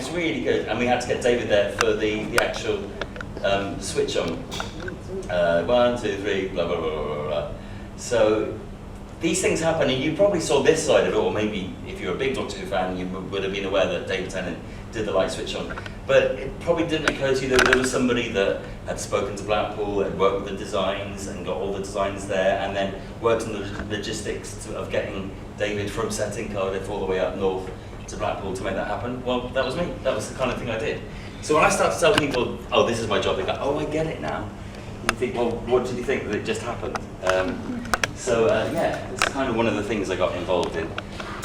was really good, and we had to get David there for the actual switch on. 1, 2, 3, blah, blah, blah, blah, blah. So these things happen, and you probably saw this side of it, or maybe if you're a big Doctor Who fan, you would have been aware that David Tennant did the light switch on. But it probably didn't occur to you that there was somebody that had spoken to Blackpool, had worked with the designs, and got all the designs there, and then worked on the logistics of getting David from set in Cardiff all the way up north to Blackpool to make that happen. Well, that was me. That was the kind of thing I did. So when I start to tell people, oh, this is my job, they go, oh, I get it now. And you think, well, what did you think that it just happened? Yeah, it's kind of one of the things I got involved in.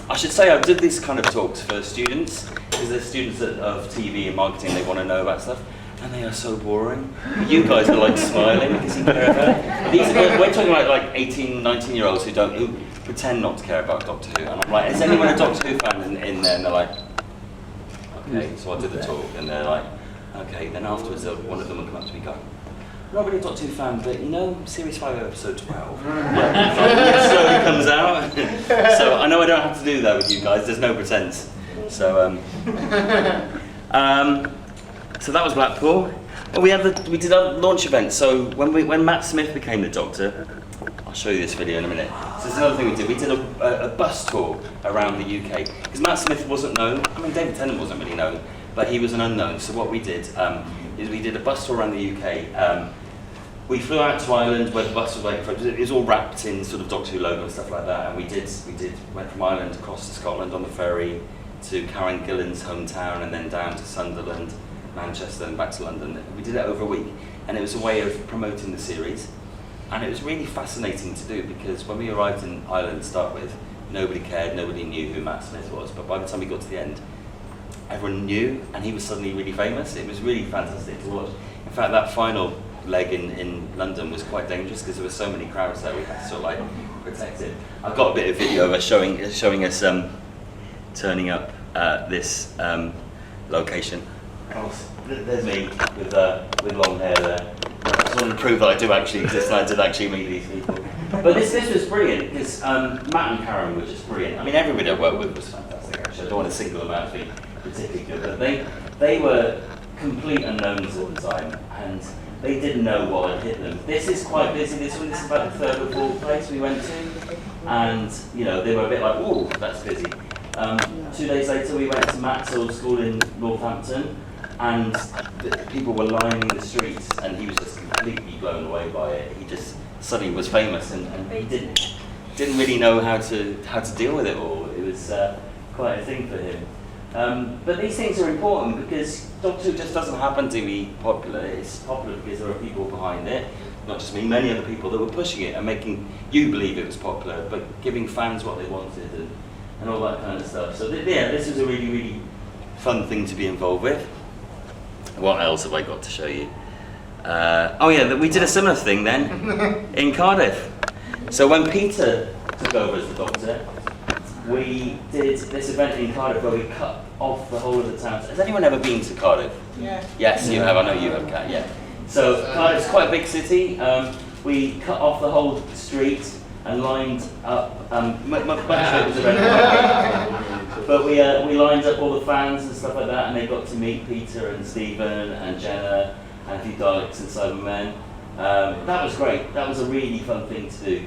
I should say I did these kind of talks for students, because there's students of TV and marketing, they want to know about stuff, and they are so boring. You guys are like smiling because you care about it. We're talking about like 18, 19-year-olds who pretend not to care about Doctor Who, and I'm like, is anyone a Doctor Who fan in there? And they're like, okay, so I did the talk, and they're like, okay, then afterwards one of them will come up to me and go, not really a Doctor Who fan, but you know, Series 5 episode 12. It slowly comes out. So I know I don't have to do that with you guys, there's no pretense. So so that was Blackpool. Well, we did our launch event. So when Matt Smith became the Doctor, I'll show you this video in a minute. So there's another thing we did. We did a bus tour around the UK. Because Matt Smith wasn't known, I mean David Tennant wasn't really known, but he was an unknown. So what we did is we did a bus tour around the UK. We flew out to Ireland where the bus was waiting for us. It was all wrapped in sort of Doctor Who logo and stuff like that. And we went from Ireland across to Scotland on the ferry to Karen Gillan's hometown, and then down to Sunderland, Manchester, and back to London. We did it over a week, and it was a way of promoting the series. And it was really fascinating to do, because when we arrived in Ireland to start with, nobody cared, nobody knew who Matt Smith was. But by the time we got to the end, everyone knew, and he was suddenly really famous. It was really fantastic to watch. In fact, that final leg in London was quite dangerous because there were so many crowds there. We had to sort of like protect it. I've got a bit of video of us showing us turning up at this location. There's me with long hair there. I just wanted to prove that I do actually exist and I did actually meet these people. But this was brilliant because Matt and Karen were just brilliant. I mean, everybody I worked with was fantastic actually. I don't want to single them out as being particularly good, but they were complete unknowns at the time, and they didn't know what had hit them. This is quite busy, this one. This is about the third or fourth place we went to, and you know, they were a bit like, ooh, that's busy. 2 days later we went to Matt's old school in Northampton, and people were lining the streets, and he was just completely blown away by it. He just suddenly was famous, and he didn't really know how to deal with it all. It was quite a thing for him. But these things are important because Doctor Who just doesn't happen to be popular. It's popular because there are people behind it, not just me, many other people that were pushing it and making you believe it was popular, but giving fans what they wanted and all that kind of stuff. So yeah, this was a really, really fun thing to be involved with. What else have I got to show you? Oh yeah, we did a similar thing then in Cardiff. So when Peter took over as the Doctor, we did this event in Cardiff where we cut off the whole of the town. Has anyone ever been to Cardiff? Yeah. Yes, you have. I know you have, Kat. Yeah. So Cardiff's quite a big city. We cut off the whole street and lined up. Much of it was around, but we lined up all the fans and stuff like that, and they got to meet Peter and Stephen and Jenna and a few Daleks and Cybermen. That was great. That was a really fun thing to do.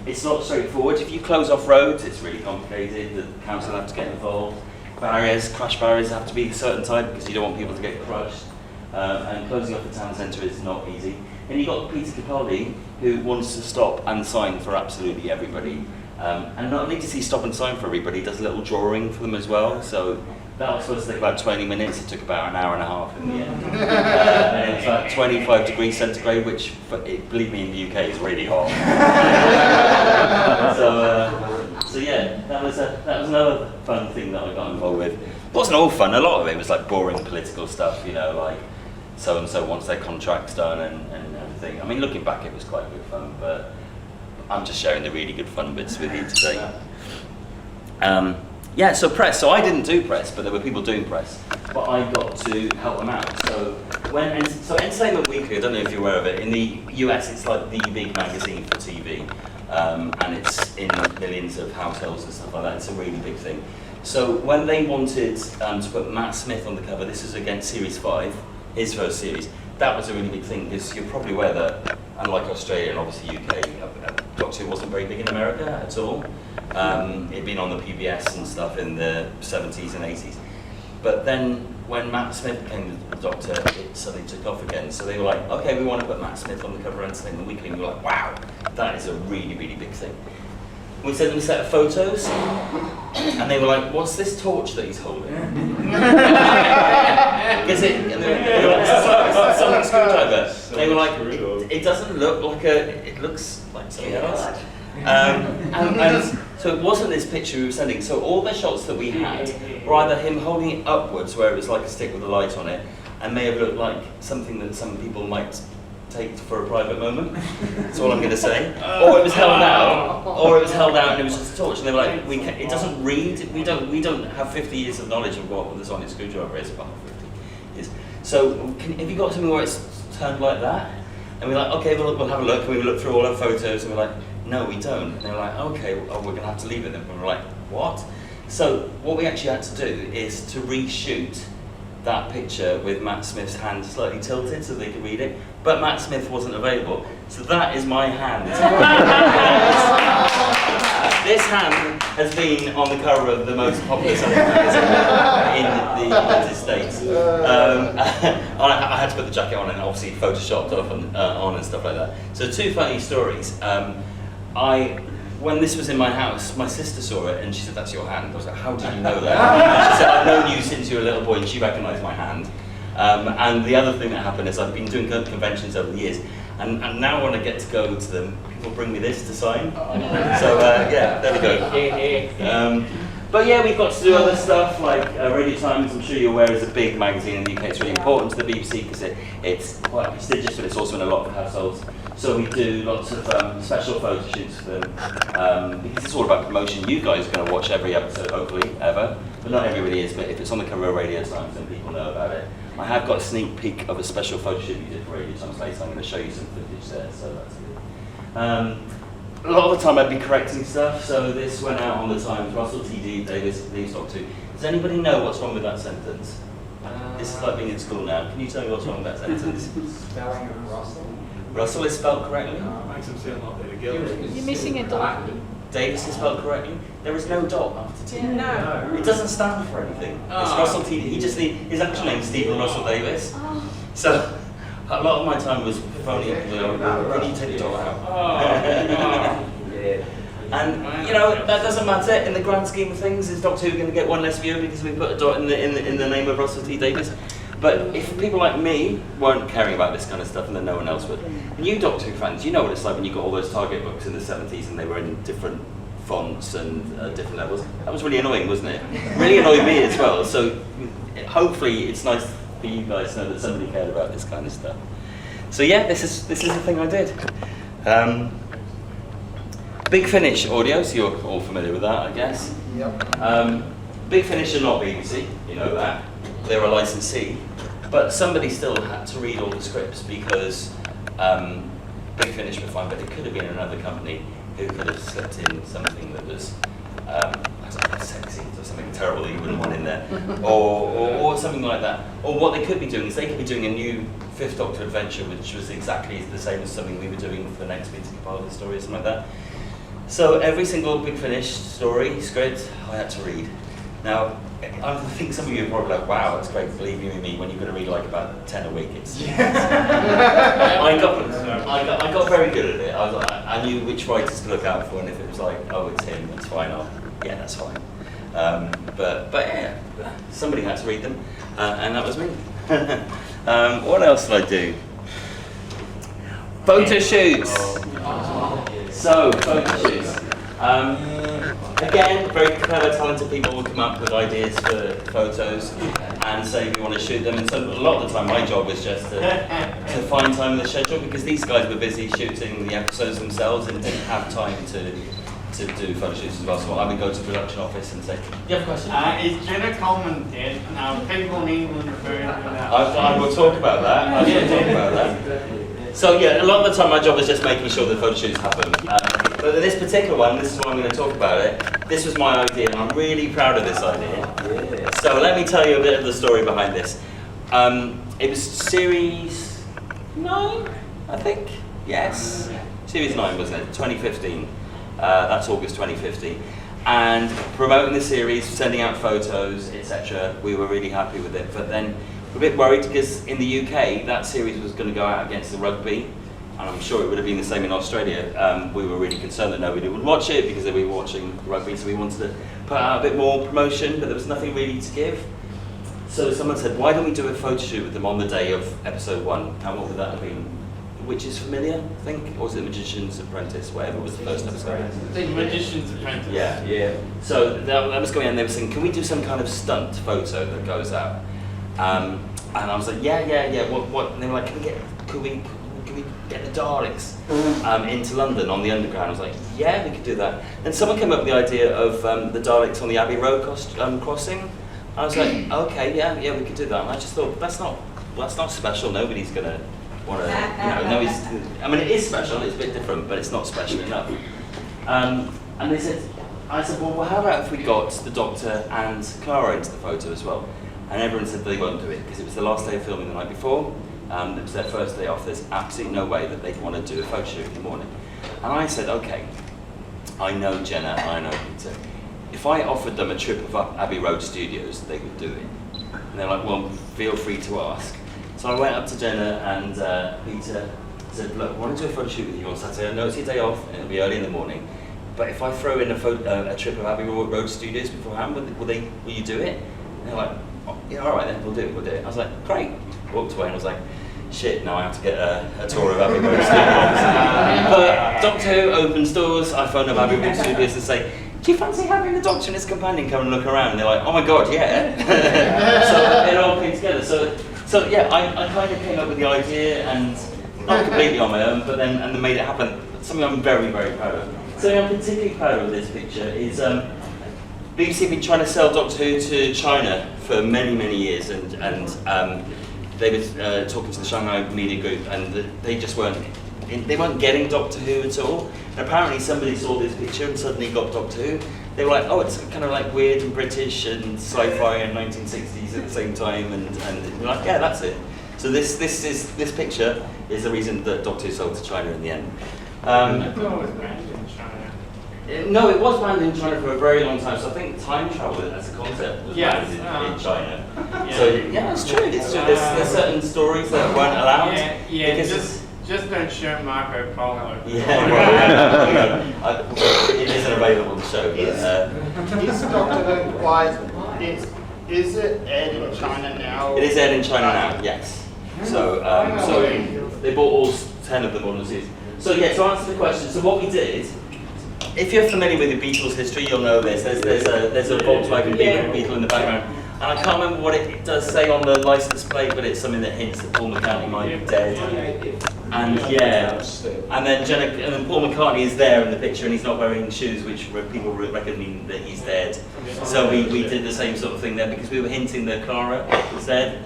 It's not straightforward. If you close off roads, it's really complicated. The council have to get involved. Crash barriers have to be a certain type because you don't want people to get crushed. And closing off the town centre is not easy. And you've got Peter Capaldi, who wants to stop and sign for absolutely everybody. And not only does he stop and sign for everybody, he does a little drawing for them as well. So that was supposed to take about 20 minutes. It took about an hour and a half in the end. And it was like 25 degrees centigrade, which, believe me, in the UK is really hot. So yeah, that was another fun thing that I got involved with. It wasn't all fun. A lot of it was like boring political stuff, you know, like so and so wants their contracts done and everything. I mean, looking back, it was quite good fun, but I'm just sharing the really good fun bits with you today. Yeah, so press. So I didn't do press, but there were people doing press. But I got to help them out. So Entertainment Weekly, I don't know if you're aware of it, in the US it's like the big magazine for TV. And it's in millions of households and stuff like that. It's a really big thing. So when they wanted to put Matt Smith on the cover, this is against Series 5, his first series, that was a really big thing, because you're probably aware that, unlike Australia and obviously UK, Doctor Who wasn't very big in America at all. It'd been on the PBS and stuff in the 70s and 80s. But then when Matt Smith became the Doctor, it suddenly took off again. So they were like, okay, we want to put Matt Smith on the cover of Entertainment Weekly. And we were like, wow, that is a really, really big thing. We sent them a set of photos, and they were like, what's this torch that he's holding? Is it, and they were like, it's a sonic screwdriver. They were like, it doesn't look like it looks like something else. And so it wasn't this picture we were sending. So all the shots that we had were either him holding it upwards, where it was like a stick with a light on it, and may have looked like something that some people might take for a private moment. That's all I'm going to say. Or it was held out, and it was just a torch. And they were like, it doesn't read. We don't have 50 years of knowledge of what the sonic screwdriver is. Well, 50 years. So have you got something where it's turned like that? And we're like, okay, we'll have a look. And we looked through all our photos, and we're like, no, we don't. And they were like, okay, we're going to have to leave it then. And we're like, what? So what we actually had to do is to reshoot that picture with Matt Smith's hand slightly tilted so they could read it, but Matt Smith wasn't available. So that is my hand. This hand has been on the cover of the most popular science magazine in the United States. I had to put the jacket on and obviously photoshopped off on and stuff like that. So two funny stories. When this was in my house, my sister saw it and she said, that's your hand. I was like, how did you know that? She said, I've known you since you were a little boy, and she recognised my hand. And the other thing that happened is I've been doing conventions over the years, and now when I get to go to them, people bring me this to sign. So yeah, there we go. But yeah, we've got to do other stuff like Radio Times, I'm sure you're aware, is a big magazine in the UK. It's really important to the BBC because it's quite prestigious, but it's also in a lot of households. So we do lots of special photo shoots for them, because it's all about promotion. You guys are going to watch every episode, hopefully, ever. But not everybody is, but if it's on the cover of Radio Times, then people know about it. I have got a sneak peek of a special photo shoot we did for Radio Times later. I'm going to show you some footage there, so that's good. A lot of the time I'd be correcting stuff, so this went out on the Times. Russell T.D. Davis leaves Doctor Who. Does anybody know what's wrong with that sentence? This is like being in school now. Can you tell me what's wrong with that sentence? Spelling of Russell. Russell is spelled correctly? Makes him sound like they're together. You're missing a dot. Davis is spelled correctly? There is no dot after T. No. It doesn't stand for anything. It's Russell T. His actual name is Stephen Russell Davis. So a lot of my time was phoning up and going, when you take the dot out. And you know, that doesn't matter in the grand scheme of things. Is Doctor Who going to get one less viewer because we put a dot in the name of Russell T Davies? But if people like me weren't caring about this kind of stuff, and then no one else would. And you Doctor Who fans, you know what it's like when you got all those Target books in the 70s and they were in different fonts and different levels. That was really annoying, wasn't it? Really annoyed me as well. So hopefully it's nice for you guys to know that somebody cared about this kind of stuff. So yeah, this is the thing I did. Big Finish audio, so you're all familiar with that, I guess. Yep. Big Finish are not BBC, you know that. They're a licensee, but somebody still had to read all the scripts because Big Finish were fine, but it could have been another company who could have slipped in something that was I don't know, sexy or something terrible that you wouldn't want in there, or something like that. Or what they could be doing is they could be doing a new Fifth Doctor adventure, which was exactly the same as something we were doing for the next Peter Capaldi story or something like that. So every single Big Finish story, script, I had to read. Now, I think some of you are probably like, wow, that's great, believe you me, when you're going to read like about 10 a week. I got very good at it. I knew which writers to look out for, and if it was like, oh, it's him, that's fine, yeah, that's fine. But yeah, somebody had to read them, and that was me. What else did I do? Photo shoots. So, photo shoots. Again, very clever, talented people will come up with ideas for photos and say we want to shoot them. And so a lot of the time my job was just to find time in the schedule, because these guys were busy shooting the episodes themselves and didn't have time to do photo shoots as well. So I would go to the production office and say, you have a question? Is Jenna Coleman dead? Now, people in England refer to that. I will talk about that. I will talk about that. So yeah, a lot of the time my job is just making sure the photo shoots happen. But this particular one, this is why I'm going to talk about it. This was my idea, and I'm really proud of this idea. Yeah. So let me tell you a bit of the story behind this. It was series 9, I think. Yes, series 9 wasn't it? 2015. That's August 2015. And promoting the series, sending out photos, etc. We were really happy with it, but then we're a bit worried because in the UK that series was going to go out against the rugby, and I'm sure it would have been the same in Australia. We were really concerned that nobody would watch it because they were watching rugby, so we wanted to put out a bit more promotion, but there was nothing really to give. So someone said, why don't we do a photo shoot with them on the day of episode 1? And what would that have been? Which is familiar, I think? Or was it Magician's Apprentice, whatever was the first episode? I think Magician's Apprentice. Yeah. So that was going on, and they were saying, can we do some kind of stunt photo that goes out? And I was like, yeah. What? And they were like, can we get the Daleks into London on the Underground? I was like, yeah, we could do that. Then someone came up with the idea of the Daleks on the Abbey Road crossing. I was like, okay, yeah, we could do that. And I just thought, that's not special. Nobody's gonna want to, I mean, it is special. It's a bit different, but it's not special enough. And I said, well, how about if we got the Doctor and Clara into the photo as well? And everyone said they won't do it because it was the last day of filming the night before. It was their first day off. There's absolutely no way that they'd want to do a photo shoot in the morning. And I said, okay, I know Jenna, I know Peter. If I offered them a trip of Abbey Road Studios, they would do it. And they're like, well, feel free to ask. So I went up to Jenna and Peter said, look, I want to do a photo shoot with you on Saturday. I know it's your day off and it'll be early in the morning. But if I throw in a trip of Abbey Road Studios beforehand, will you do it? And they're like, oh, yeah, all right then, we'll do it. I was like, great. Walked away and I was like, shit, now I have to get a tour of Abbey Road Studios. But Doctor Who opens doors, I phone up Abbey Road Studios and say, do you fancy having the Doctor and his companion come and look around? And they're like, oh my god, yeah. So it all came together. So yeah, I kind of came up with the idea, and not completely on my own, but then made it happen. Something I'm very, very proud of. Something I'm particularly proud of this picture is BBC have been trying to sell Doctor Who to China for many, many years, and they were talking to the Shanghai media group, and they just weren't getting Doctor Who at all. And apparently somebody saw this picture and suddenly got Doctor Who. They were like, oh, it's kind of like weird and British and sci-fi and 1960s at the same time, and we're like, yeah, that's it. So this picture is the reason that Doctor Who sold to China in the end. I thought it was banned in China. No, it was banned in China for a very long time. So I think time travel as a concept was banned in China. Yeah. So yeah, it's true. It's true. There's certain stories that weren't allowed. Yeah. Just don't show Marco Polo. Yeah, well, it isn't available to show. But, Is Doctor Who quite, is it aired in China now? it is aired in China now. Yes. So they bought all 10 of them on the series. So yeah, to answer the question, so what we did. If you're familiar with the Beatles history, you'll know this. There's a Volkswagen Beetle in the background. And I can't remember what it does say on the license plate, but it's something that hints that Paul McCartney might be dead. And and then Paul McCartney is there in the picture, and he's not wearing shoes, which people reckon that he's dead. So we did the same sort of thing there because we were hinting that Clara was dead.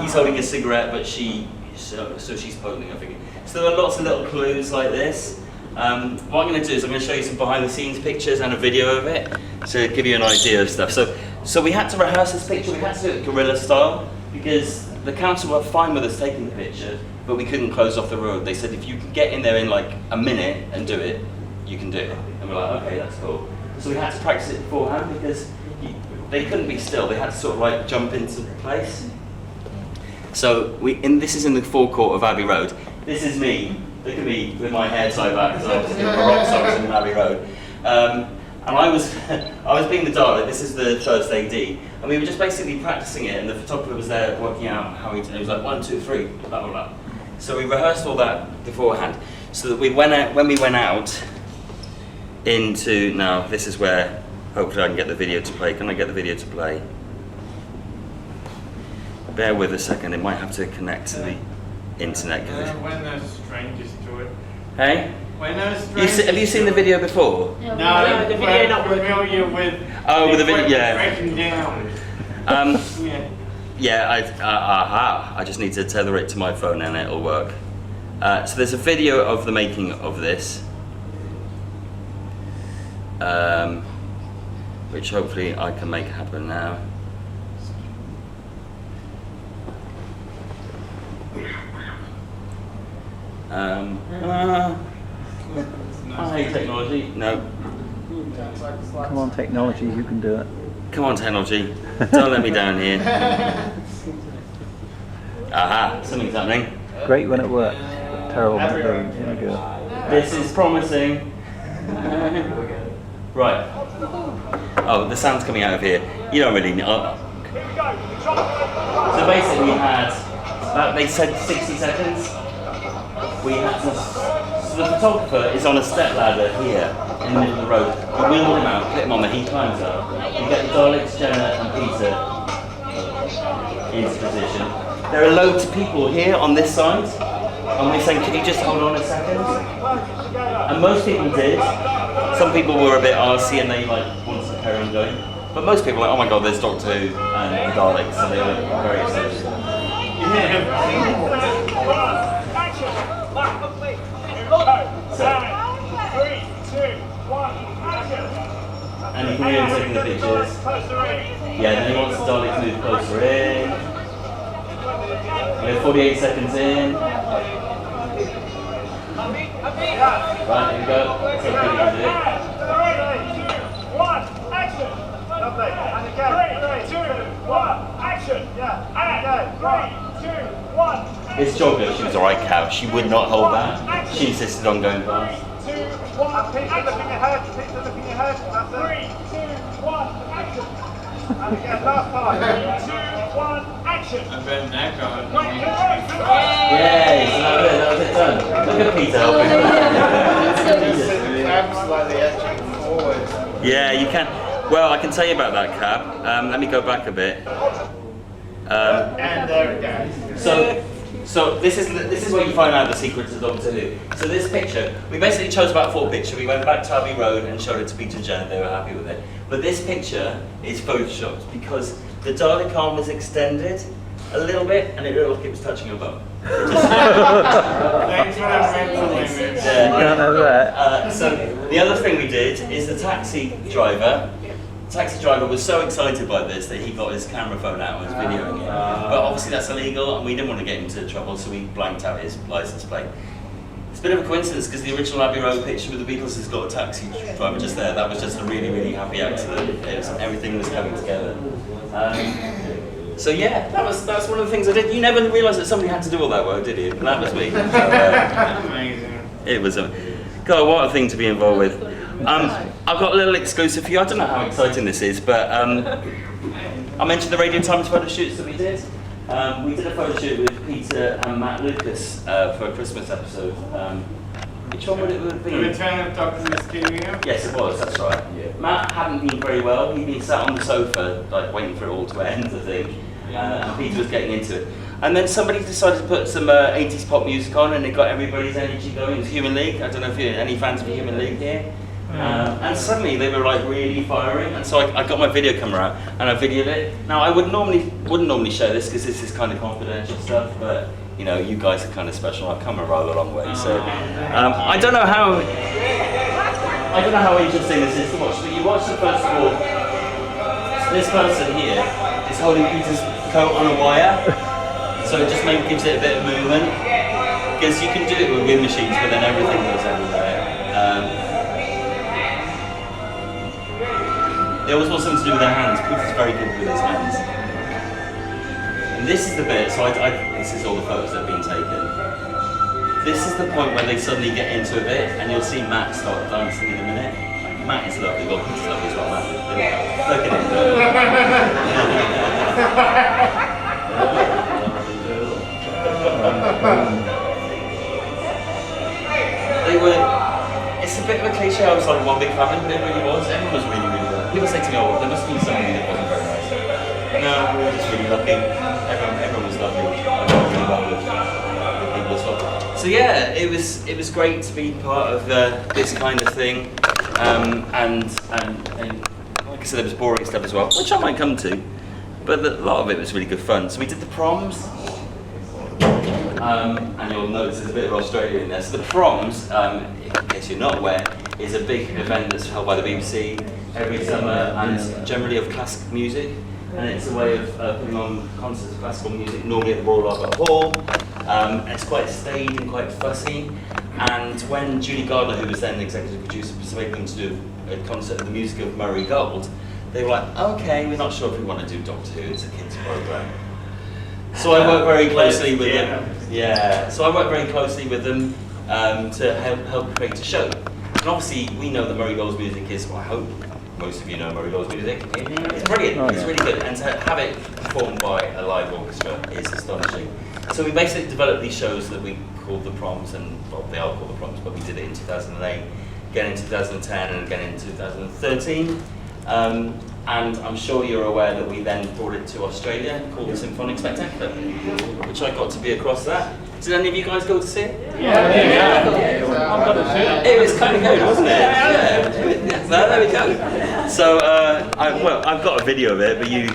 He's holding a cigarette, but so she's poking, I think. So there are lots of little clues like this. What I'm going to do is I'm going to show you some behind the scenes pictures and a video of it to give you an idea of stuff. So we had to rehearse this picture, we had to do it guerrilla style because the council were fine with us taking the picture, but we couldn't close off the road. They said if you can get in there in like a minute and do it, you can do it. And we're like, okay, that's cool. So we had to practice it beforehand because they couldn't be still, they had to sort of like jump into place. So this is in the forecourt of Abbey Road. This is me. Look at me with my hair tied back because I was in a rock stars in Abbey Road. And I was being the Dalek. This is the first AD, and we were just basically practicing it. And the photographer was there working out how it was like 1, 2, 3, blah blah blah. So we rehearsed all that beforehand, so that when we went out into now. This is where hopefully I can get the video to play. Can I get the video to play? Bear with a second. It might have to connect to the internet. When there's strangers to it. Hey? When there's strangers Have you seen the video before? No, the video not working. familiar with. With the video, yeah. Breaking down. Yeah, I just need to tether it to my phone and it'll work. So there's a video of the making of this, which hopefully I can make happen now. I hate technology. No. Come on, technology, you can do it. Come on, technology. Don't let me down here. Aha, something's happening. Great when it works, but terrible when it doesn't. Here we go. This is promising. Right. Oh, the sound's coming out of here. You don't really know. So basically we had, they said 60 seconds. We had to, so the photographer is on a step ladder here in the middle of the road. We wheel him out, put him on there, he climbs up. We get the Daleks, Jenna and Peter into position. There are loads of people here on this side, and we're saying, could you just hold on a second? And most people did. Some people were a bit arsy and they wanted to carry on going. But most people were like, oh my god, there's Doctor Who and the Daleks, so they were very excited. And you can hear him taking the pictures. Yeah, then he wants the Dalek to move closer in. We're 48 seconds in. Right, here we go. Let's see how good he can do it. 3, 2, 1, action! Lovely. And again. 3, 2, 1, action! Yeah. And again. 3, 2, 1. This jogger, she was alright cow. She would not hold back. She insisted on going past. 2, 1, Peter looking ahead. Peter looking ahead. That's it. 3, 2, 1, action! And again, last time. 3, 2, 1, action! I bet that got it. Yay! So that was it done. Look at Peter helping. Slightly edging forward. Yeah, you can. Well, I can tell you about that cab. Let me go back a bit. And there it goes. So this is where you find out the secrets of Doctor Who. So this picture, we basically chose about 4 pictures. We went back to Abbey Road and showed it to Peter and Jenna. They were happy with it. But this picture is photoshopped because the Dalek arm was extended a little bit and it looked like it was touching your bum. Thanks for that mental image. You can't have that. So the other thing we did is the taxi driver was so excited by this that he got his camera phone out and was videoing it. But obviously that's illegal and we didn't want to get into trouble, so we blanked out his license plate. It's a bit of a coincidence because the original Abbey Road picture with the Beatles has got a taxi driver just there. That was just a really, really happy accident. Everything was coming together. So yeah, that's one of the things I did. You never realised that somebody had to do all that work, did you? And that was me. So, Amazing. it was God, what a thing to be involved with. I've got a little exclusive for you. I don't know how exciting this is, but I mentioned the Radio Times photo shoots that we did. We did a photo shoot with Peter and Matt Lucas for a Christmas episode. Which one would it have The been? return of Doctor Mysterious. Yes, it was, that's right. Matt hadn't been very well. He'd been sat on the sofa, waiting for it all to end, I think. And Peter was getting into it. And then somebody decided to put some 80s pop music on and it got everybody's energy going. It was Human League. I don't know if you're any fans of Human League here. And suddenly they were really firing, and so I got my video camera out and I videoed it. Now I wouldn't normally show this because this is kind of confidential stuff, but you know, you guys are kind of special. I've come a rather long way, so I don't know how interesting this is to watch. But you watch the first of all, this person here is holding Peter's coat on a wire, so it just gives it a bit of movement. Because you can do it with wind machines, but then everything goes everywhere. They always want something to do with their hands. Peter's very good with his hands. And this is the bit, so this is all the photos that have been taken. This is the point where they suddenly get into a bit, and you'll see Matt start dancing in a minute. Matt is lovely, well Peter's lovely as well, Matt. Look at it's a bit of a cliche, I was like one big family, but it really was. Everyone was really, really good. People say to me, oh, there must have been somebody that wasn't very nice. No, we were just really lucky. Everyone was lovely. I got really well with people as well. So yeah, it was great to be part of this kind of thing. And like I said, there was boring stuff as well, which I might come to. But a lot of it was really good fun. So we did the proms. and you'll notice there's a bit of Australia in there. So the Proms, in case you're not aware, is a big event that's held by the BBC every summer, and generally of classical music. And it's a way of putting on concerts of classical music, normally at the Royal Albert Hall. And it's quite staid and quite fussy. And when Julie Gardner, who was then the executive producer, persuaded them to do a concert of the music of Murray Gold, they were like, okay, we're not sure if we want to do Doctor Who, it's a kids' programme. So I work very closely with them. Yeah, so I work very closely with them to help create a show. And obviously, we know that Murray Gold's music is, well, I hope most of you know Murray Gold's music. It's brilliant, it's really good. And to have it performed by a live orchestra is astonishing. So we basically developed these shows that we called the Proms, and well, they are called the Proms, but we did it in 2008, again in 2010, and again in 2013. And I'm sure you're aware that we then brought it to Australia, called the Symphonic Spectacular, which I got to be across that. Did any of you guys go to see it? Yeah. It was kind of good, wasn't it? Yeah. No, there we go. So, I've got a video of it, but you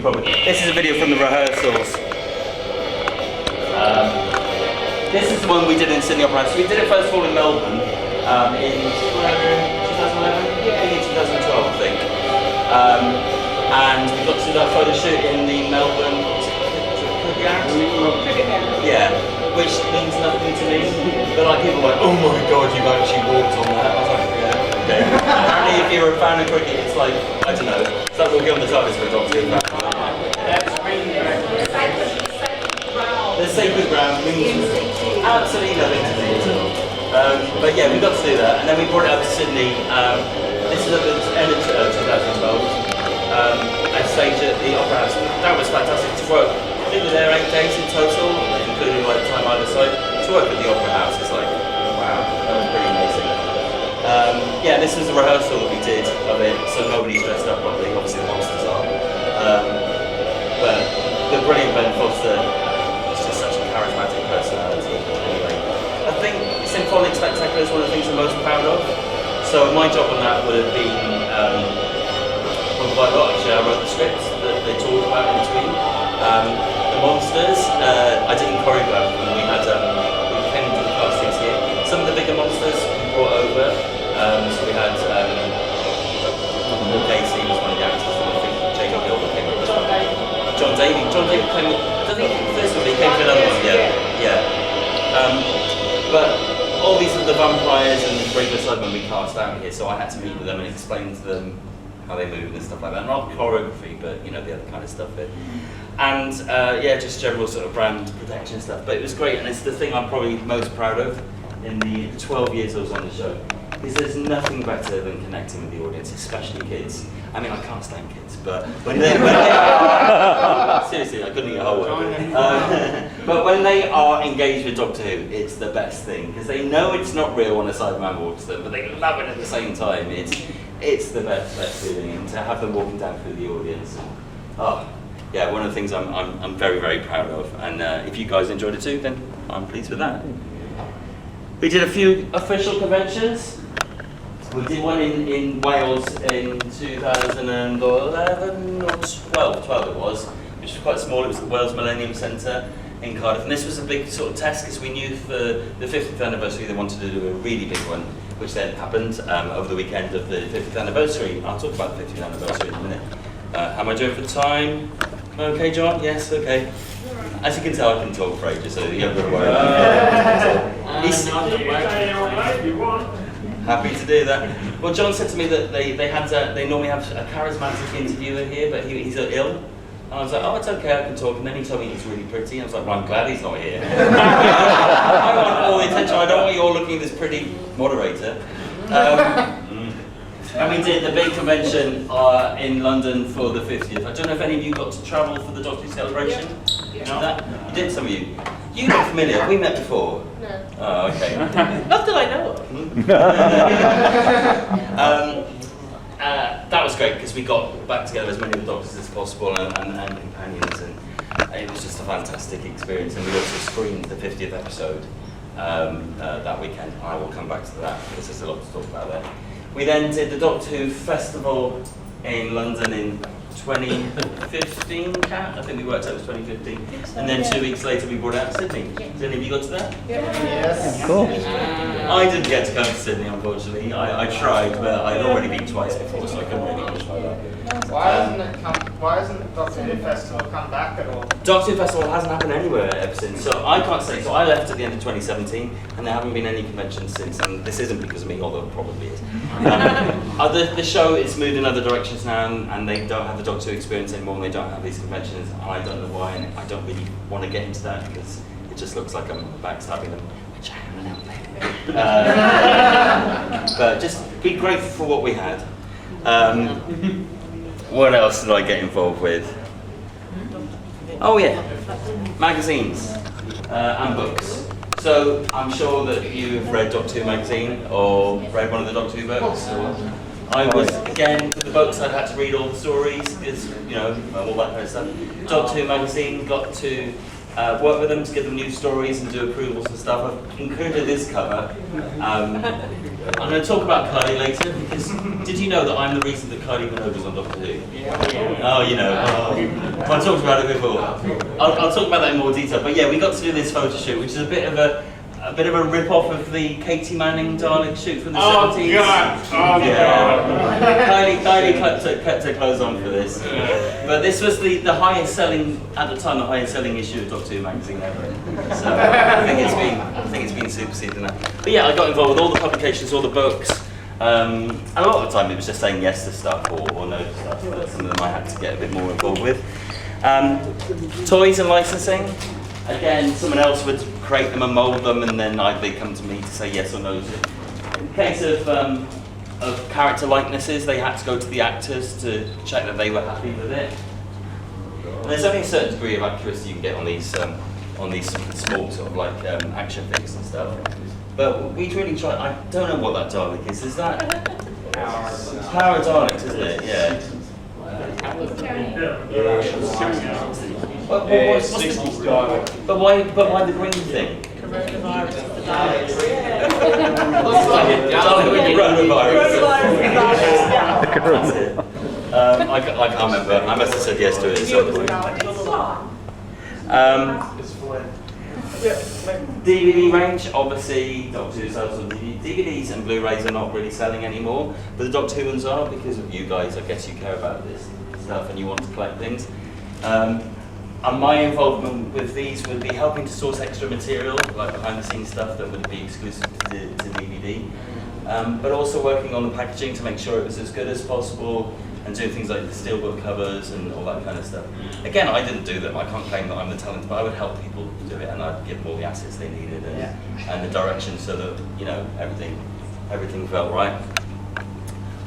probably. This is a video from the rehearsals. This is the one we did in Sydney Opera House. We did it first of all in Melbourne in 2011, in 2012, I think. And we got to do that photo shoot in the Melbourne. Yeah, which means nothing to me. But like people are like, oh my god, you've actually walked on that. I was like, yeah, okay. Apparently, if you're a fan of cricket, it's like, I don't know, it's like walking on the TARDIS for a Doctor Who fan. The sacred ground means absolutely nothing to me at all. But yeah, we got to do that, and then we brought it up to Sydney. This is at the end of 2012. I staged at the Opera House. That was fantastic to work. I think we were there 8 days in total, including like time either side. To work at the Opera House is like, wow, that was pretty amazing. Yeah, this was a rehearsal that we did of it, so nobody's dressed up properly. Obviously the monsters are. But the brilliant Ben Foster is just such a charismatic personality. Anyway, I think Symphonic Spectacular is one of the things I'm most proud of. So my job on that would have been quite a lot. Actually, I wrote the scripts that they talked about in between. The monsters, I didn't choreograph them. We came into the castings here. Some of the bigger monsters we brought over. So we had Paul Casey was one of the actors, and I think Jacob Gilbert came over. John Davey came. I don't think the first one, but he came to another one. Yeah. But all these are the vampires and regular Sidemen we cast out here, so I had to meet with them and explain to them how they move and stuff like that. Not choreography, but you know, the other kind of stuff. And yeah, just general sort of brand protection stuff. But it was great, and it's the thing I'm probably most proud of in the 12 years I was on the show. Because there's nothing better than connecting with the audience, especially kids. I mean, I can't stand kids, but when they seriously, I couldn't eat a whole one. But when they are engaged with Doctor Who, it's the best thing, because they know it's not real when a Cyberman walks them, but they love it at the same time. It's the best feeling, and to have them walking down through the audience. Yeah, one of the things I'm very, very proud of, and if you guys enjoyed it too, then I'm pleased with that. We did a few official conventions. We did one in Wales in 2011 or 12 it was, which was quite small. It was the Wales Millennium Centre in Cardiff, and this was a big sort of test because we knew for the 50th anniversary they wanted to do a really big one, which then happened over the weekend of the 50th anniversary. I'll talk about the 50th anniversary in a minute. How am I doing for time? Okay, John? Yes, okay. As you can tell, I can talk for ages, so you haven't got to worry about it. Happy to do that. Well, John said to me that they normally have a charismatic interviewer here, but he's ill. And I was like, oh, it's okay, I can talk. And then he told me he's really pretty. I was like, well, I'm glad he's not here. I want all the attention. I don't want you all looking at this pretty moderator. And we did the big convention in London for the 50th. I don't know if any of you got to travel for the Doctor Who celebration. Yeah. You did, some of you. You look familiar. We met before. No. Oh, okay. Not that I know of. That was great because we got back together as many of the Doctors as possible and companions, and it was just a fantastic experience. And we also screened the 50th episode that weekend. I will come back to that because there's a lot to talk about there. We then did the Doctor Who Festival in London in 2015, Kat? I think we worked out it was 2015. And then 2 weeks later we brought it out to Sydney. Has any of you got to that? Yes. Cool. I didn't get to come to Sydney, unfortunately. I tried, but I'd already been twice before, so I couldn't really try that. Why hasn't the Doctor Who Festival come back at all? Doctor Who Festival hasn't happened anywhere ever since, so I can't say. So I left at the end of 2017, and there haven't been any conventions since. And this isn't because of me, although it probably is. The show is moved in other directions now, and they don't have the Doctor Who experience anymore, and they don't have these conventions. And I don't know why, and I don't really want to get into that because it just looks like I'm backstabbing them, which I am a little bit. But just be grateful for what we had. What else did I get involved with? Oh yeah, magazines and books. So I'm sure that you have read Doctor Who magazine or read one of the Doctor Who books. I was, again, for the books I'd had to read all the stories, because, you know, all that kind of stuff. Doctor Who magazine, got to work with them to give them new stories and do approvals and stuff. I've included this cover. I'm going to talk about Kylie later, because did you know that I'm the reason that Kylie Minogue's on Doctor Who? Oh, you know, I talked about it before. I'll talk about that in more detail. But yeah, we got to do this photo shoot, which is a bit of a rip-off of the Katie Manning Dalek shoot from the 70s. God. Oh, Kylie kept her clothes on for this. But this was the highest selling, at the time, the highest selling issue of Doctor Who magazine ever. So I think it's been superseded now. But yeah, I got involved with all the publications, all the books. A lot of the time it was just saying yes to stuff or no to stuff, but some of them I had to get a bit more involved with. Toys and licensing. Again, someone else would create them and mould them, and then they'd come to me to say yes or no. In the case of character likenesses, they had to go to the actors to check that they were happy with it. And there's only a certain degree of accuracy you can get on these small sort of like action figures and stuff. But we'd really try. I don't know what that Dalek is. Is that Power Daleks, isn't it? Yeah. But why the green thing? Coronavirus. I can't remember. I must have said yes to it at some point. DVD range, obviously Doctor Who sells on DVDs and Blu-rays are not really selling anymore, but the Doctor Who ones are, because of you guys. I guess you care about this stuff and you want to collect things. And my involvement with these would be helping to source extra material, like behind the scenes stuff that would be exclusive to DVD, but also working on the packaging to make sure it was as good as possible, and doing things like the steelbook covers and all that kind of stuff. Again, I didn't do them, I can't claim that I'm the talent, but I would help people do it, and I'd give them all the assets they needed and the direction so that, you know, everything felt right.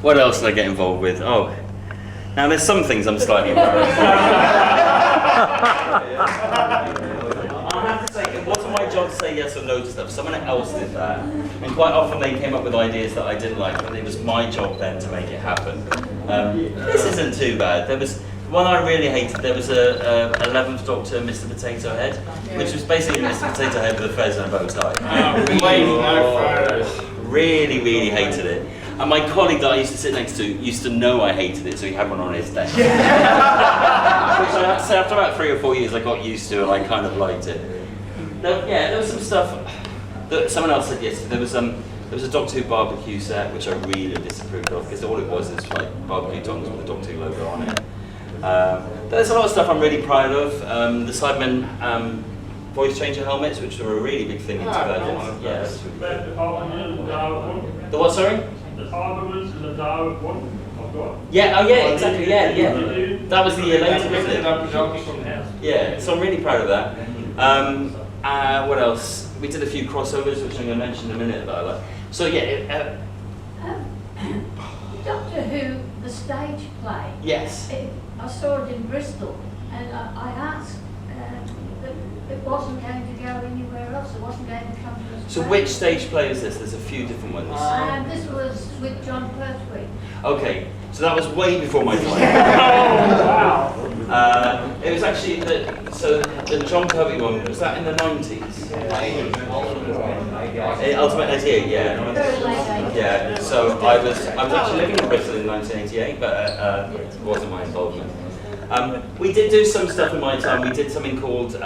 What else did I get involved with? Oh, now there's some things I'm slightly embarrassed. I have to say, it wasn't my job to say yes or no to stuff. Someone else did that, and quite often they came up with ideas that I didn't like, but it was my job then to make it happen. This isn't too bad. There was one I really hated. There was a 11th Doctor, Mr. Potato Head, which was basically Mr. Potato Head with a fez and a bow tie. Really hated it. And my colleague that I used to sit next to used to know I hated it, so he had one on his desk. Which I have to say, after about 3 or 4 years, I got used to, and I kind of liked it. There was some stuff that someone else said yes to. There was a Doctor Who barbecue set, which I really disapproved of, because all it was is like barbecue tongs with the Doctor Who logo on it. There's a lot of stuff I'm really proud of. The Cybermen voice changer helmets, which were a really big thing in 2000. Yes. The what, sorry? The Cybermen and the Dalek one. Yeah, oh yeah, exactly, yeah. That was the year later, wasn't it? Yeah, so I'm really proud of that. What else? We did a few crossovers, which I'm going to mention in a minute that I like. So yeah. Doctor Who, the stage play. Yes. I saw it in Bristol, and I asked it wasn't going to go anywhere else. It wasn't going to come to Australia. So which stage play is this? There's a few different ones. This was with John Pertwee. Okay, so that was way before my time. It was actually the John Pertwee one. Was that in the 90s? Ultimate 88, yeah. Very late age. Yeah. So I was actually living in Bristol in 1988, but it wasn't my involvement. We did do some stuff in my time. We did something called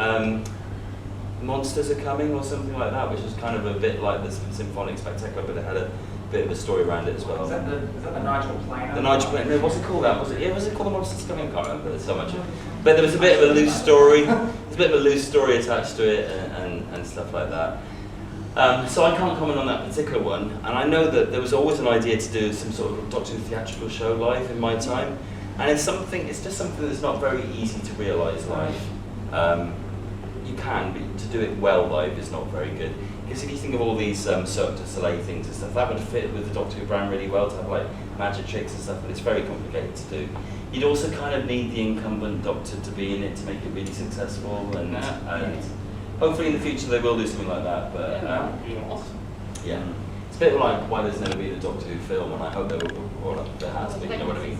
Monsters Are Coming or something like that, which was kind of a bit like the Symphonic Spectacular, but it had a bit of a story around it as well. Is that the Nigel Planer? The Nigel Planer, no, what's it called that? Was it? Yeah, was it called The Monsters Are Coming? I can't remember, there's so much. But there was a bit of a loose story. There's a bit of a loose story attached to it and stuff like that. So I can't comment on that particular one. And I know that there was always an idea to do some sort of Doctor Who theatrical show live in my time. And it's just something that's not very easy to realise live. You can, but to do it well live is not very good. Because if you think of all these Cirque du Soleil things and stuff, that would fit with the Doctor Who brand really well to have like magic tricks and stuff, but it's very complicated to do. You'd also kind of need the incumbent Doctor to be in it to make it really successful, and hopefully in the future they will do something like that. But yeah, it's a bit like why there's never been a Doctor Who film, and I hope there has been. You know what I mean?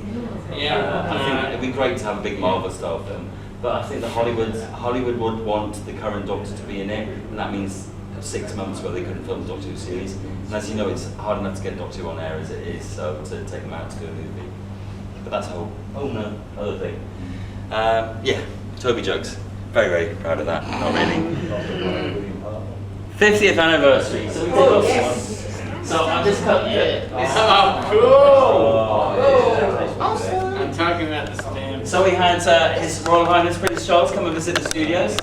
Yeah. I think it'd be great to have a big Marvel style film, but I think that Hollywood would want the current Doctor to be in it, and that means 6 months where they couldn't film the Doctor Who series. And as you know, it's hard enough to get Doctor Who on air as it is, so to take them out to do a movie. But that's a whole other thing. Yeah, Toby jokes. Very, very proud of that. Not really. 50th anniversary. So we did lots. So I just cut it. I'm talking about the stamp. So we had His Royal Highness Prince Charles come and visit the studios,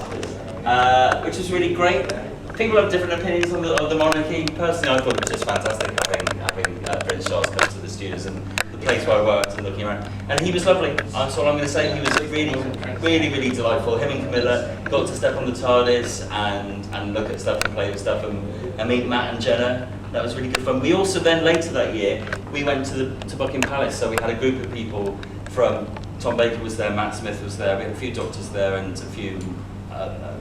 which was really great. People have different opinions on the monarchy. Personally, I thought it was just fantastic having Prince Charles come to the studios and the place where I worked and looking around. And he was lovely. That's all I'm going to say. He was really delightful. Him and Camilla got to step on the TARDIS and look at stuff and play with stuff and meet Matt and Jenna. That was really good fun. We also then later that year we went to Buckingham Palace. So we had a group of people from Tom Baker was there, Matt Smith was there. We had a few doctors there and a few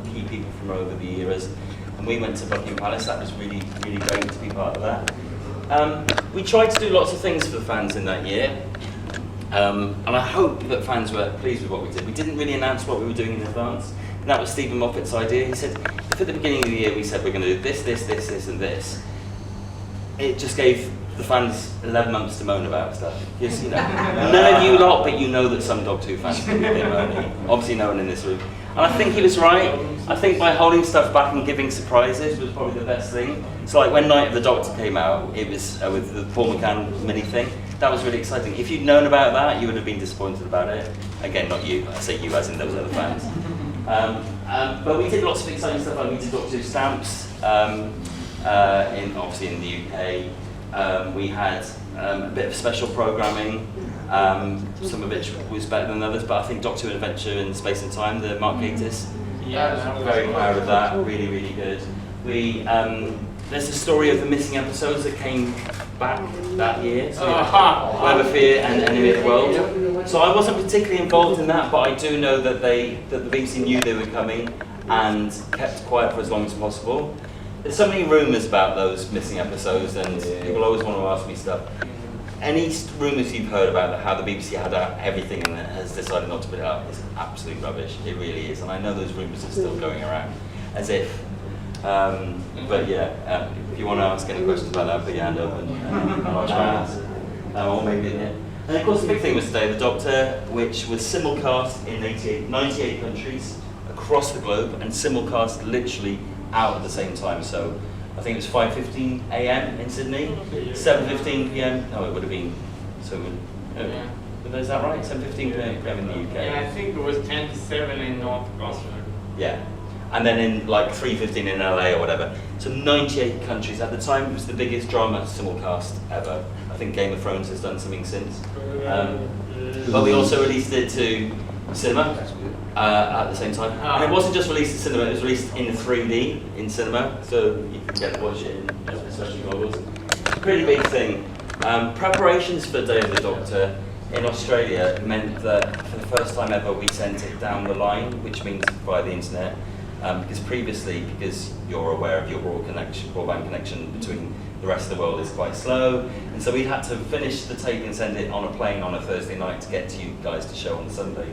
key people from over the years. And we went to Buckingham Palace. That was really great to be part of that. We tried to do lots of things for the fans in that year, and I hope that fans were pleased with what we did. We didn't really announce what we were doing in advance, and that was Stephen Moffat's idea. He said, if at the beginning of the year we said we're going to do this, and this, it just gave the fans 11 months to moan about stuff. Because, you know, none of you lot, but you know that some Doctor Who fans can be a bit moany. Obviously no one in this room. And I think he was right. I think by holding stuff back and giving surprises was probably the best thing. So like when Night of the Doctor came out, it was with the Paul McCann mini thing. That was really exciting. If you'd known about that, you would have been disappointed about it. Again, not you. I say you as in those other fans. But we did lots of exciting stuff. Like we did Doctor Who stamps, obviously in the UK. We had a bit of special programming. Some of which was better than others, but I think Doctor Who Adventure in Space and Time, the Mark Gatiss. Yeah, Very proud of that. Really good. We there's a story of the missing episodes that came back that year. So Web of Fear and Enemy of the World. So I wasn't particularly involved in that, but I do know that the BBC knew they were coming and kept quiet for as long as possible. There's so many rumours about those missing episodes, and people always want to ask me stuff. Any rumours you've heard about how the BBC had everything and has decided not to put it up is absolute rubbish. It really is, and I know those rumours are still going around, as if. But yeah, if you want to ask any questions about that, put your hand up and I'll try and answer. Or maybe, yeah. And of course, the big thing was today, The Doctor, which was simulcast in 98 countries across the globe, and simulcast literally out at the same time. So I think it was 5:15 a.m. in Sydney, 7:15 p.m. No, it would have been. So, is that right? 7:15 p.m. in the UK. Yeah, I think it was 10 to 7 in North Gosford. Yeah, and then in like 3:15 in LA or whatever. So 98 countries at the time. It was the biggest drama simulcast ever. I think Game of Thrones has done something since. But we also released it to cinema. At the same time. And it wasn't just released in cinema, it was released in 3D in cinema, so you can get to watch it in special goggles. Pretty big thing. Preparations for Day of the Doctor in Australia meant that for the first time ever we sent it down the line, which means via the internet. Because previously, because you're aware of your broadband connection between the rest of the world is quite slow, and so we had to finish the tape and send it on a plane on a Thursday night to get to you guys to show on Sunday.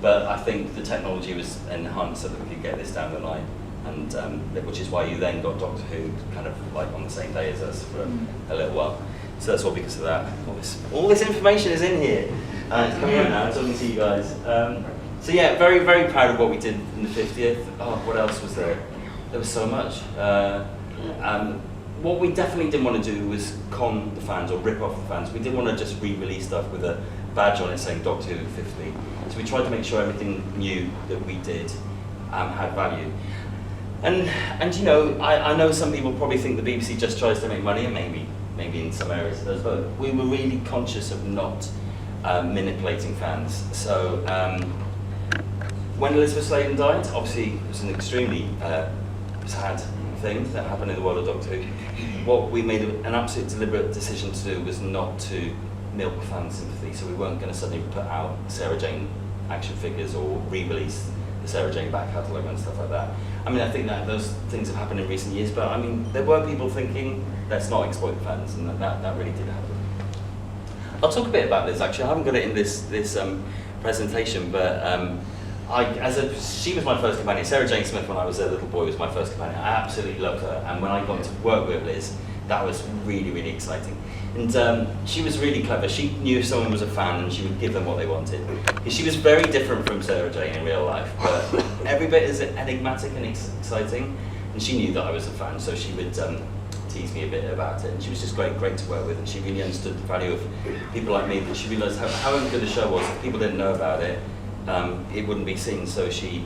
But I think the technology was enhanced so that we could get this down the line, and which is why you then got Doctor Who kind of like on the same day as us for a little while. So that's all because of that. All this information is in here. It's coming out now, talking to you guys. So yeah, very, very proud of what we did in the 50th. Oh, what else was there? There was so much. What we definitely didn't want to do was con the fans or rip off the fans. We didn't want to just re-release stuff with a badge on it saying Doctor Who 50. So we tried to make sure everything new that we did had value. And you know, I know some people probably think the BBC just tries to make money, and maybe in some areas it does, but we were really conscious of not manipulating fans. So when Elizabeth Sladen died, obviously it was an extremely sad thing that happened in the world of Doctor Who. What we made an absolute deliberate decision to do was not to milk fan sympathy, so we weren't going to suddenly put out Sarah Jane action figures or re-release the Sarah Jane back catalogue and stuff like that. I mean, I think that those things have happened in recent years, but I mean, there were people thinking, let's not exploit the fans, and that really did happen. I'll talk a bit about this actually. I haven't got it in this presentation, but she was my first companion. Sarah Jane Smith, when I was a little boy, was my first companion. I absolutely loved her, and when I got to work with Liz, that was really, really exciting. And she was really clever. She knew if someone was a fan, and she would give them what they wanted. She was very different from Sarah Jane in real life, but every bit as enigmatic and exciting. And she knew that I was a fan, so she would tease me a bit about it. And she was just great to work with, and she really understood the value of people like me. That she realised how good the show was. If people didn't know about it, it wouldn't be seen. So she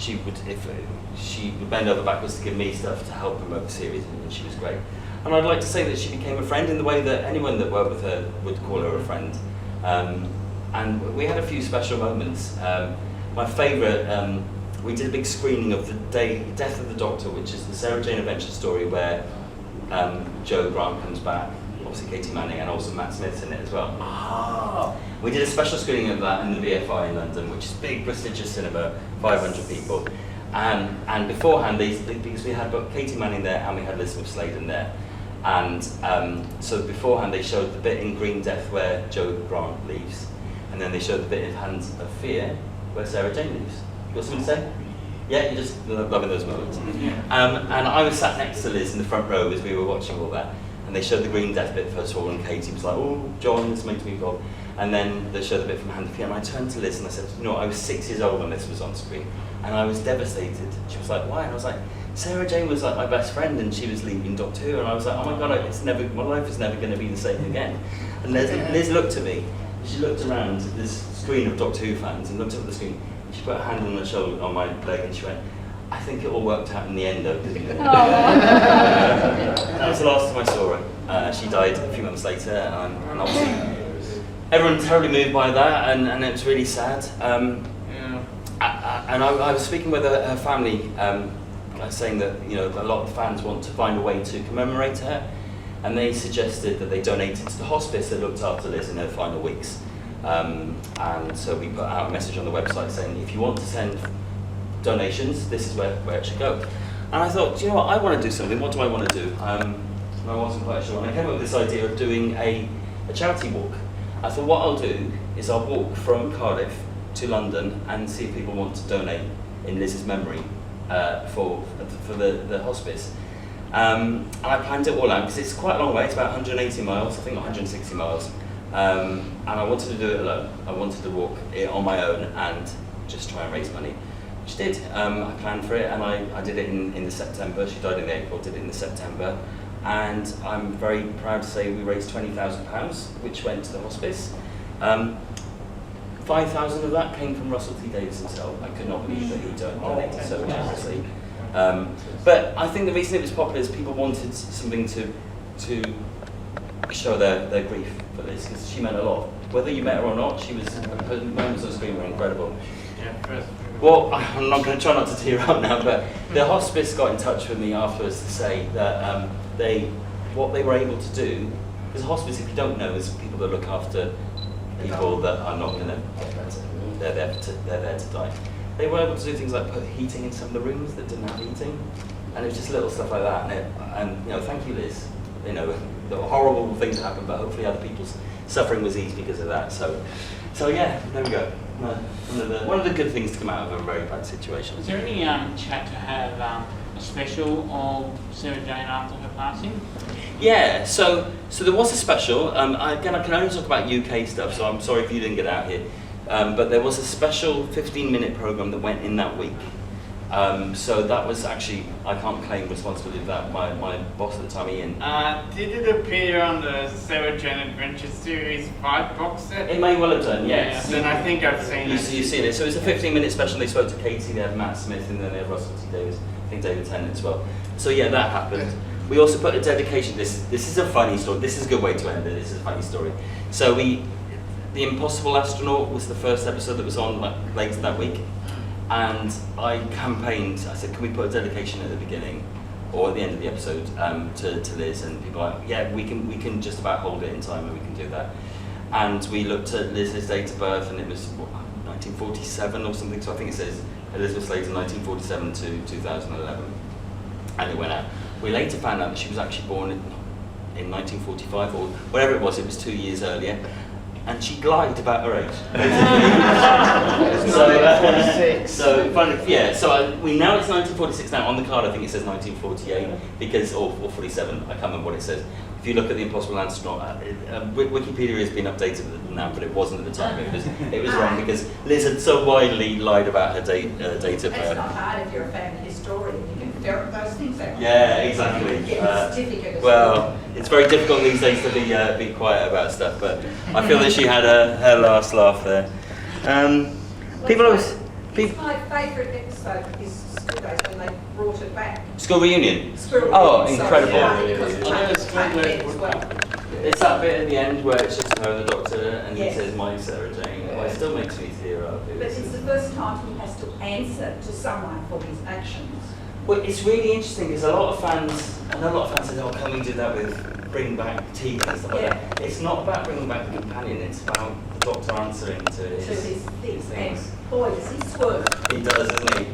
would bend over backwards to give me stuff to help promote the series, and she was great. And I'd like to say that she became a friend in the way that anyone that worked with her would call her a friend. And we had a few special moments. My favourite, we did a big screening of the Death of the Doctor, which is the Sarah Jane Adventure story where Jo Grant comes back, obviously Katie Manning, and also Matt Smith's in it as well. Oh. We did a special screening of that in the BFI in London, which is big, prestigious cinema, 500 people. And beforehand, because we had both Katie Manning there and we had Elizabeth Sladen there, and so beforehand they showed the bit in Green Death where Jo Grant leaves, and then they showed the bit in Hands of Fear where Sarah Jane leaves. You got something to say? Yeah, you're just loving those moments. And I was sat next to Liz in the front row as we were watching all that, and they showed the Green Death bit first of all, and Katie was like, "Oh, John, this makes me go." And then they showed the bit from Hand of Fear, and I turned to Liz and I said, "You know, I was 6 years old when this was on screen, and I was devastated." She was like, "Why?" And I was like, "Sarah Jane was like my best friend, and she was leaving Doctor Who," and I was like, "Oh my God, my life is never going to be the same again." And Liz looked at me, she looked around this screen of Doctor Who fans and looked up at the screen. She put her hand on my shoulder, on my leg, and she went, "I think it all worked out in the end, though, didn't it?" That was the last time I saw her. She died a few months later, and obviously everyone terribly moved by that, and it was really sad. And I was speaking with her family, saying that a lot of fans want to find a way to commemorate her, and they suggested that they donated to the hospice that looked after Liz in her final weeks. And so we put out a message on the website saying, if you want to send donations, this is where it should go. And I thought, you know what, I want to do something. What do I want to do? And I wasn't quite sure. And I came up with this idea of doing a charity walk. I thought what I'll do is I'll walk from Cardiff to London and see if people want to donate in Liz's memory for the hospice. And I planned it all out because it's quite a long way. It's about 180 miles, I think 160 miles. And I wanted to do it alone. I wanted to walk it on my own and just try and raise money, which did. I planned for it, and I did it in the September. She died in the April, did it in the September. And I'm very proud to say we raised £20,000, which went to the hospice. 5,000 of that came from Russell T Davies himself. I could not believe that he donated so generously. But I think the reason it was popular is people wanted something to show their grief for Liz, because she meant a lot. Whether you met her or not, her moments on screen were incredible. Well, I'm not going to try not to tear up now, but the hospice got in touch with me afterwards to say that what they were able to do, because a hospice, if you don't know, is people that look after people that are not going to get better. They're there to die. they were able to do things like put heating in some of the rooms that didn't have heating, and it was just little stuff like that. And you know, thank you, Liz. You know, the horrible things happened, but hopefully other people's suffering was eased because of that. So yeah, there we go. One of the good things to come out of a very bad situation. Was there any chat to have a special of Sarah Jane after her passing? Yeah, so there was a special. Again, I can only talk about UK stuff, so I'm sorry if you didn't get out here. But there was a special 15-minute program that went in that week. So that was actually, I can't claim responsibility for that. My boss at the time, Ian. Did it appear on the Sarah Jane Adventure Series 5 box set? It may well have done, yes. Yes, and I think I've seen it. You've seen it. So it was a 15-minute special. They spoke to Katie, they had Matt Smith, and then they had Russell T. Davis. I think David Tennant as well. So yeah, that happened. We also put a dedication. This is a funny story. This is a good way to end it. This is a funny story. So The Impossible Astronaut was the first episode that was on later that week. And I campaigned, I said, can we put a dedication at the beginning or at the end of the episode to Liz? And people were like, yeah, we can just about hold it in time and we can do that. And we looked at Liz's date of birth and it was 1947 or something. So I think it says Elizabeth Slater 1947 to 2011. And it went out. We later found out that she was actually born in 1945 or whatever it was 2 years earlier. And she lied about her age. We know it's 1946 now. On the card, I think it says 1948 because, or 47. I can't remember what it says. If you look at the Impossible Astronaut, Wikipedia has been updated now, but it wasn't at the time. It was wrong because Liz had so widely lied about her date of birth. It's not hard if you're a family historian. You can ferret those things out. Yeah, exactly. Get a certificate as well, it's very difficult these days to be quiet about stuff, but I feel that she had her last laugh there. My favourite episode is School Days when they brought it back. School reunion. School Oh, reunion, incredible. sorry, because it came back as well. It's that bit at the end where it's just her and the doctor, and Yes. he says, "My Sarah Jane." Well, it still makes me tear up. But it's the first time he has to answer to someone for his actions. Well, it's really interesting because a lot of fans said, "Oh, can we do that with bring back TV and stuff like that?" It's not about bringing back the companion; it's about the doctor answering to his things. And things. boy, does he swerve. He does, doesn't he?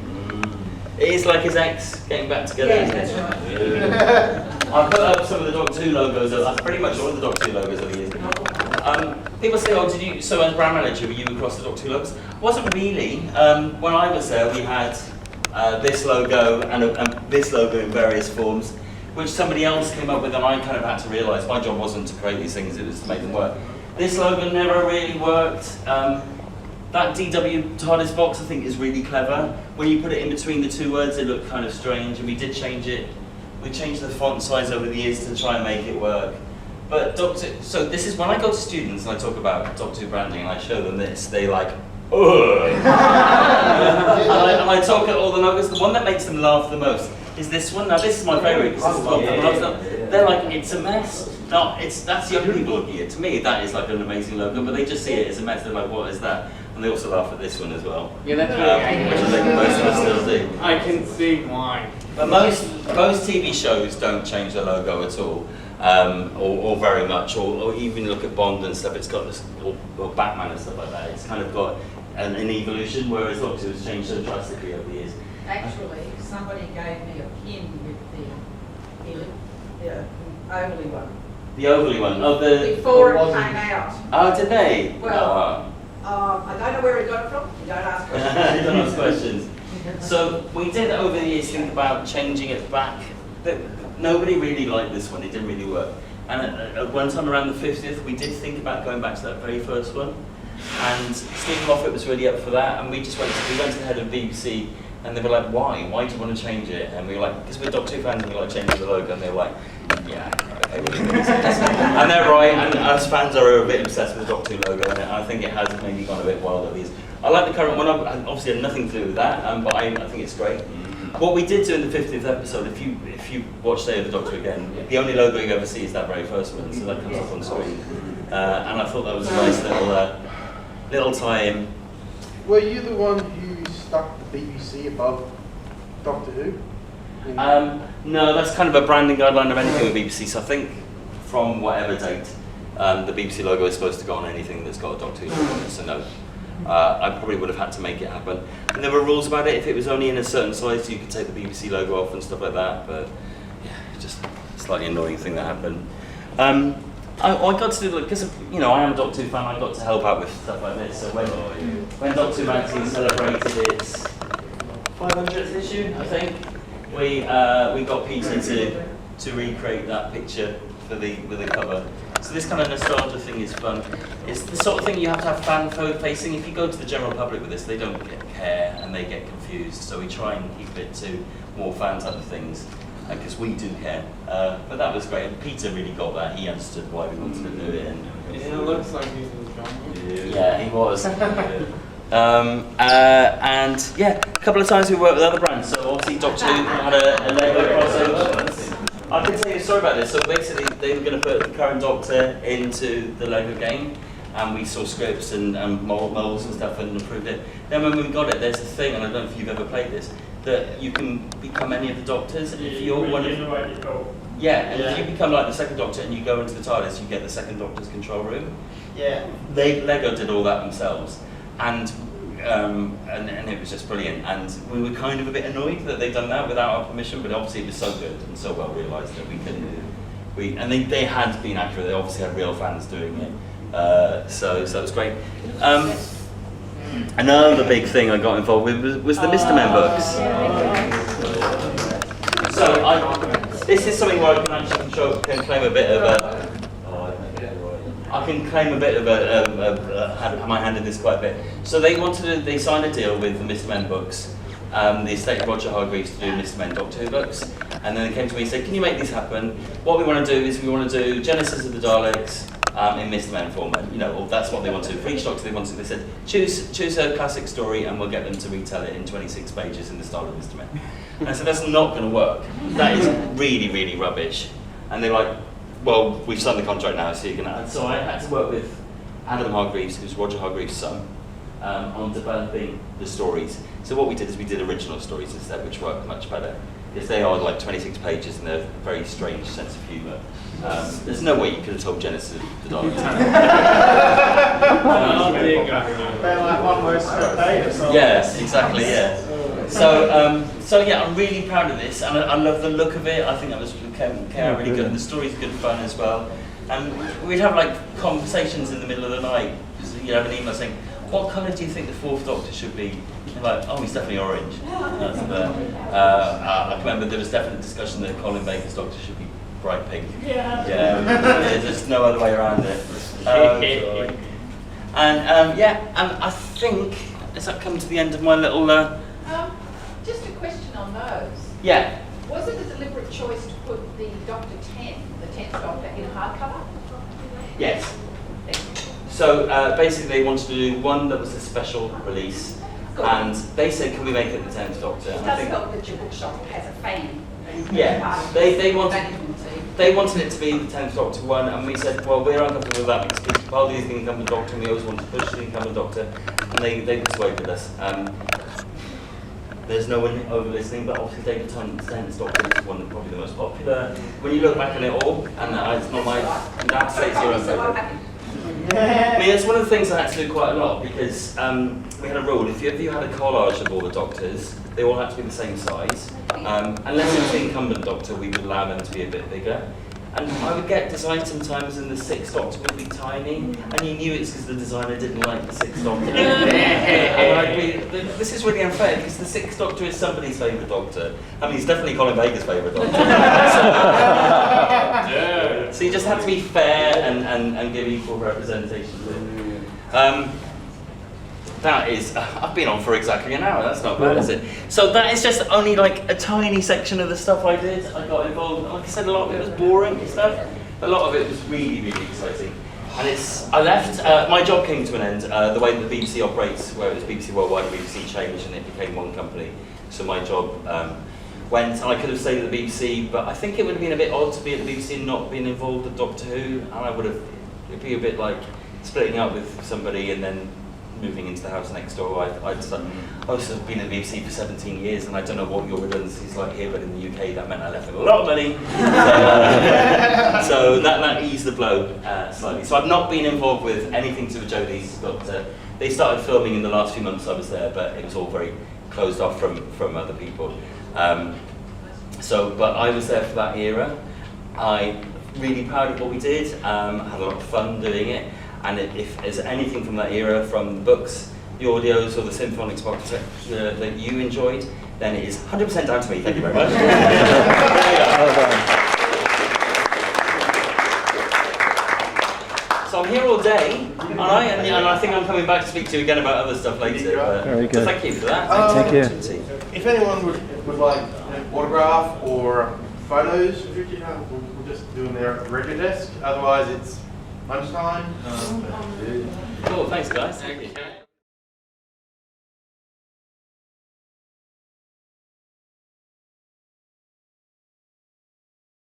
It is like his ex getting back together. Yeah, isn't that's it? right. Yeah. I put up some of the Doctor Who logos. Pretty much all of the Doctor Who logos over the years. People say, "Oh, did you?" So as brand manager, were you across the Doctor Who logos? Wasn't really. When I was there, we had this logo and this logo in various forms, which somebody else came up with, and I kind of had to realise my job wasn't to create these things; it was to make them work. This logo never really worked. That DW TARDIS box, I think, is really clever. When you put it in between the two words, it looked kind of strange, and we did change it. We changed the font size over the years to try and make it work. But so this is when I go to students and I talk about Doctor Who branding and I show them this, they like, ugh. and I talk at all the logos. The one that makes them laugh the most is this one. Now this is my favourite because this is one from last. They're like, it's a mess. No, that's young people looking at it. To me, that is like an amazing logo, but they just see it as a mess. They're like, what is that? And they also laugh at this one as well. Yeah, that's which I think most of us still do. I can see why. But most TV shows don't change their logo at all, or very much, or even look at Bond and stuff. It's got this, or Batman and stuff like that. It's kind of got an evolution, whereas Doctor Who's changed so drastically over the years. Actually, somebody gave me a pin with the ovally one. The ovally one. Oh, the Before it came out. Oh, did they? Well, I don't know where he got it from. You don't ask questions. You don't ask questions. So we did over the years think about changing it back. Nobody really liked this one. It didn't really work. And at one time around the 50th, we did think about going back to that very first one. And Stephen Moffat was really up for that. And we went to the head of BBC, and they were like, "Why? Why do you want to change it?" And we were like, "Because we're Doctor Who fans, and we like changing the logo." And they were like, "Yeah, okay, we'll do this." And they're right. And us fans are a bit obsessed with the Doctor Who logo, and I think it has maybe gone a bit wild at these. I like the current one. Obviously, had nothing to do with that, but I think it's great. What we did do in the 50th episode, if you watch Day of the Doctor again, the only logo you ever see is that very first one, so that comes up on screen. And I thought that was a nice little tie-in. Were you the one who stuck the BBC above Doctor Who? No, that's kind of a branding guideline of anything with BBC. So I think from whatever date, the BBC logo is supposed to go on anything that's got a Doctor Who on it. So no. I probably would have had to make it happen. And there were rules about it. If it was only in a certain size, you could take the BBC logo off and stuff like that. But yeah, just a slightly annoying thing that happened. I got to do, because you know I am a Doctor Who fan, I got to help out with stuff like this. So when Doctor Who magazine celebrated its 500th issue, I think, we got Peter to recreate that picture with the cover. So this kind of nostalgia thing is fun. It's the sort of thing you have to have fan facing. If you go to the general public with this, they don't care and they get confused. So we try and keep it to more fan type of things, because we do care. But that was great. And Peter really got that. He understood why we wanted to do it. And It looks like he's enjoying it. yeah, he was. And yeah, a couple of times we worked with other brands. So obviously Doctor Who had a Lego crossover. I can tell you a story about this. So basically they were going to put the current Doctor into the Lego game, and we saw scripts and molds and stuff and approved it. Then when we got it, there's a thing, and I don't know if you've ever played this, that you can become any of the Doctors. And if you're one of if you become like the second Doctor and you go into the TARDIS, you get the second Doctor's control room. Yeah. Lego did all that themselves, and it was just brilliant. And we were kind of a bit annoyed that they'd done that without our permission, but obviously it was so good and so well realised that we could. And they had been accurate. They obviously had real fans doing it, so that was great. Another big thing I got involved with was the Mr. Men books. So this is something where I can actually claim a bit of a. I can claim a bit of had my hand in this quite a bit. So they signed a deal with the Mr. Men books, the estate of Roger Hargreaves, to do Mr. Men Doctor Who books, and then they came to me and said, "Can you make these happen? What we want to do is we want to do Genesis of the Daleks in Mr. Men format. You know, well, that's what they want to do. For each Doctor they wanted. They said, choose a classic story, and we'll get them to retell it in 26 pages in the style of Mr. Men." And I said, "That's not going to work. That is really, really rubbish." And they're like, "Well, we've signed the contract now, so you can." So I had to work with Adam Hargreaves, who's Roger Hargreaves' son, on developing the stories. So what we did is we did original stories instead, which work much better, because they are like 26 pages and they're a very strange sense of humour. There's no way you could have told Genesis of the Daleks. They're like one word per page or something. Yes, exactly, yeah. So yeah, I'm really proud of this, and I love the look of it. I think that came out really good, and the story's good fun as well. And we'd have like conversations in the middle of the night. You'd have an email saying, "What colour do you think the fourth Doctor should be?" And like, "Oh, he's definitely orange." I remember there was definite discussion that Colin Baker's Doctor should be bright pink. Yeah. There's just no other way around it. And I think, has that come to the end of my little... Just a question on those. Yeah. Was it a deliberate choice to put the Doctor 10, the 10th Doctor, in hardcover? Yes. So basically they wanted to do one that was a special release, and they said, "Can we make it the 10th Doctor?" It And does help that your bookshop has a fan. yeah, they wanted it to be the 10th Doctor one, and we said, well, we're uncomfortable with that because Capaldi is the incumbent Doctor and we always want to push the incumbent Doctor, and they persuaded us. There's no one over listening, but obviously David Tennant's Doctor is one of probably the most popular. When you look back on it all, and it's not my, that's your own favourite. I mean, it's one of the things I had to do quite a lot, because we had a rule: if you had a collage of all the Doctors, they all had to be the same size. Unless it was the incumbent Doctor, we would allow them to be a bit bigger. And I would get designs sometimes, and the 6th Doctor would be tiny, and you knew it's because the designer didn't like the 6th Doctor. And I'd be, this is really unfair, because the 6th Doctor is somebody's favourite Doctor. I mean, he's definitely Colin Baker's favourite Doctor. So you just have to be fair and give equal representation. That is, I've been on for exactly an hour, that's not bad, is it? So that is just only like a tiny section of the stuff I did. I got involved, like I said, a lot of it was boring and stuff. A lot of it was really, really exciting. And I left, my job came to an end, the way that the BBC operates, where it was BBC Worldwide and BBC changed and it became one company. So my job went, and I could have stayed at the BBC, but I think it would have been a bit odd to be at the BBC and not being involved with Doctor Who, and it'd be a bit like splitting up with somebody and then moving into the house next door. I've also been at the BBC for 17 years, and I don't know what your redundancy is like here, but in the UK that meant I left with a lot of money. So So that eased the blow slightly. So I've not been involved with anything to do with Jodie's Doctor. They started filming in the last few months I was there, but it was all very closed off from other people. But I was there for that era. I'm really proud of what we did. Had a lot of fun doing it. And if there's anything from that era, from the books, the audios, or the symphonics box that you enjoyed, then it is 100% down to me. Thank you very much. Well done. So I'm here all day, and I think I'm coming back to speak to you again about other stuff later. Very good. So thank you for that. Thank you. If anyone would like autograph or photos of Richard, we'll just do them there at the record desk. Otherwise, it's lunchtime. Cool, thanks guys. Thank you.